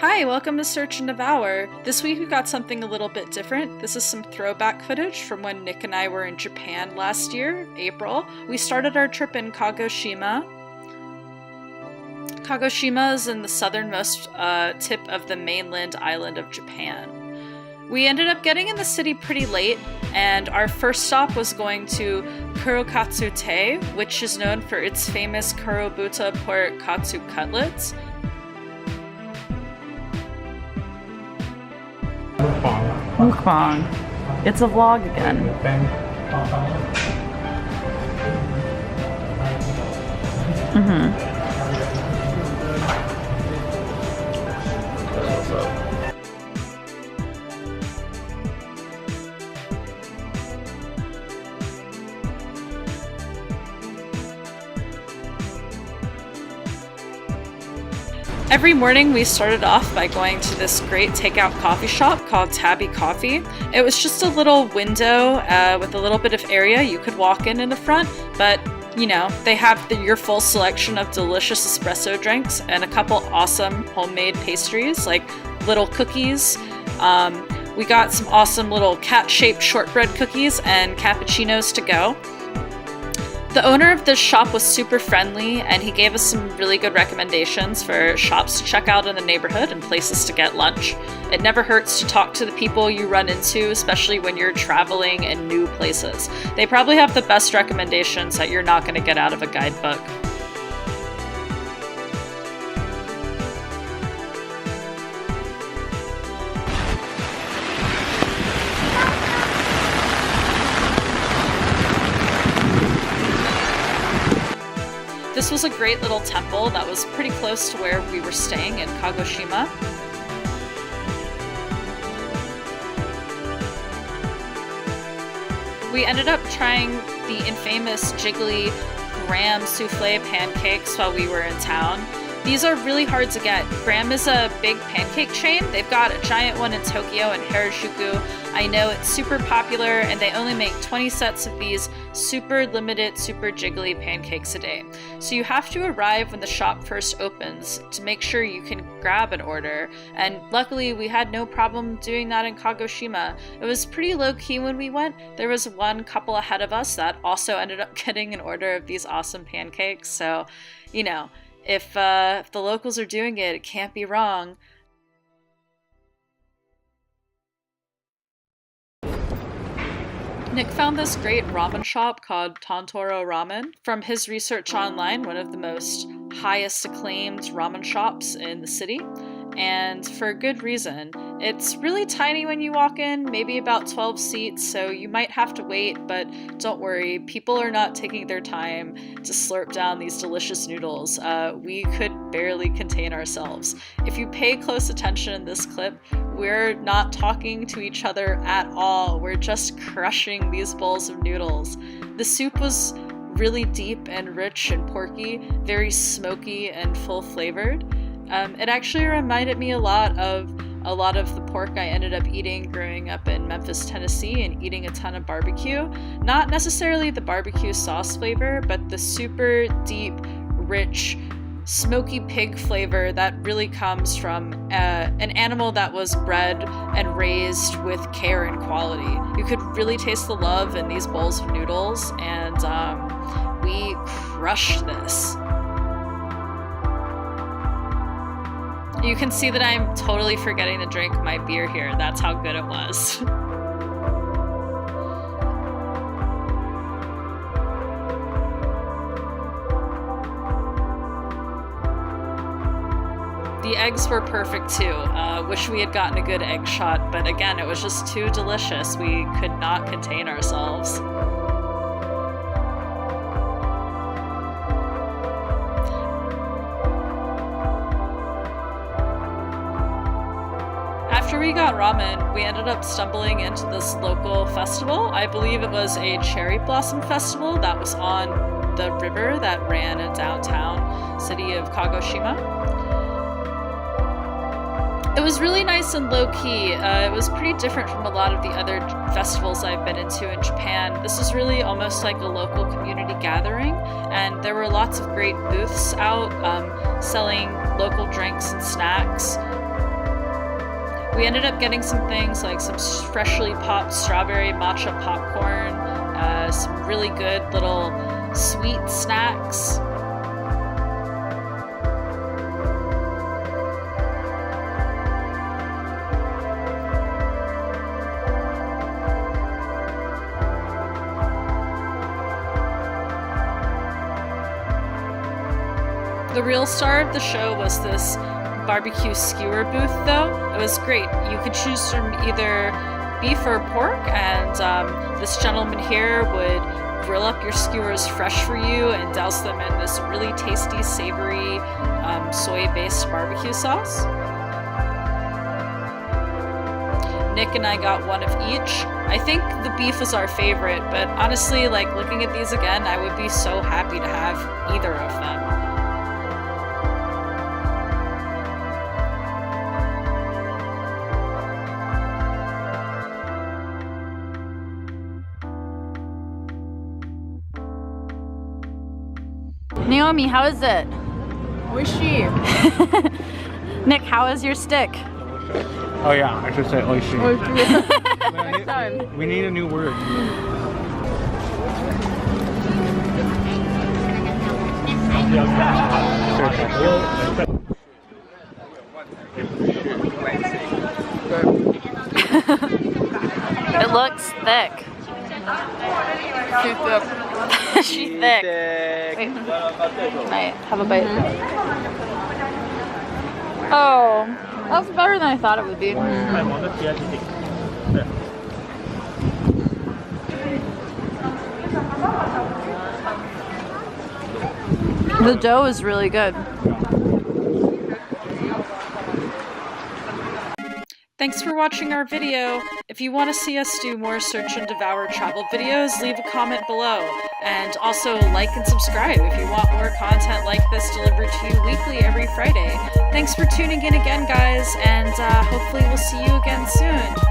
Hi, welcome to Search and Devour. This week we got something a little bit different. This is some throwback footage from when Nick and I were in Japan last year, April. We started our trip in Kagoshima. Kagoshima is in the southernmost tip of the mainland island of Japan. We ended up getting in the city pretty late, and our first stop was going to KURO, which is known for its famous Kurobuta pork katsu cutlets. Mukbang. It's a vlog again. Every morning we started off by going to this great takeout coffee shop called Tabby Coffee. It was just a little window with a little bit of area you could walk in the front, but you know, they have your full selection of delicious espresso drinks and a couple awesome homemade pastries like little cookies. We got some awesome little cat-shaped shortbread cookies and cappuccinos to go. The owner of this shop was super friendly, and he gave us some really good recommendations for shops to check out in the neighborhood and places to get lunch. It never hurts to talk to the people you run into, especially when you're traveling in new places. They probably have the best recommendations that you're not going to get out of a guidebook. This was a great little temple that was pretty close to where we were staying in Kagoshima. We ended up trying the infamous Jiggly Ram souffle pancakes while we were in town. These are really hard to get. Gram is a big pancake chain. They've got a giant one in Tokyo and Harajuku. I know it's super popular, and they only make 20 sets of these super limited, super jiggly pancakes a day. So you have to arrive when the shop first opens to make sure you can grab an order. And luckily, we had no problem doing that in Kagoshima. It was pretty low-key when we went. There was one couple ahead of us that also ended up getting an order of these awesome pancakes. So, you know, if the locals are doing it, it can't be wrong. Nick found this great ramen shop called TONTORO Ramen. From his research online, one of the most highest acclaimed ramen shops in the city, and for good reason. It's really tiny when you walk in, maybe about 12 seats, so you might have to wait, but don't worry, people are not taking their time to slurp down these delicious noodles. We could barely contain ourselves. If you pay close attention in this clip, we're not talking to each other at all. We're just crushing these bowls of noodles. The soup was really deep and rich and porky, very smoky and full flavored. It actually reminded me a lot of the pork I ended up eating growing up in Memphis, Tennessee, and eating a ton of barbecue. Not necessarily the barbecue sauce flavor, but the super deep, rich, smoky pig flavor that really comes from an animal that was bred and raised with care and quality. You could really taste the love in these bowls of noodles, and we crushed this. You can see that I'm totally forgetting to drink my beer here. That's how good it was. The eggs were perfect too. Wish we had gotten a good egg shot, but again, it was just too delicious. We could not contain ourselves. After we got ramen, we ended up stumbling into this local festival. I believe it was a cherry blossom festival that was on the river that ran in downtown city of Kagoshima. It was really nice and low-key. It was pretty different from a lot of the other festivals I've been into in Japan. This is really almost like a local community gathering, and there were lots of great booths out selling local drinks and snacks. We ended up getting some things like some freshly popped strawberry matcha popcorn, some really good little sweet snacks. The real star of the show was this barbecue skewer booth, though. It was great. You could choose from either beef or pork, and this gentleman here would grill up your skewers fresh for you and douse them in this really tasty, savory, soy-based barbecue sauce. Nick and I got one of each. I think the beef was our favorite, but honestly, like, looking at these again, I would be so happy to have either of them. Naomi, how is it? Oishi. Nick, how is your stick? Oh yeah, I should say oishi. Next time. We need a new word. It looks thick. Too thick. She's thick. Wait. Might have a bite. Oh, that's better than I thought it would be. The dough is really good. Thanks for watching our video. If you want to see us do more Search and Devour travel videos, leave a comment below. And also like and subscribe if you want more content like this delivered to you weekly every Friday. Thanks for tuning in again, guys, and hopefully we'll see you again soon.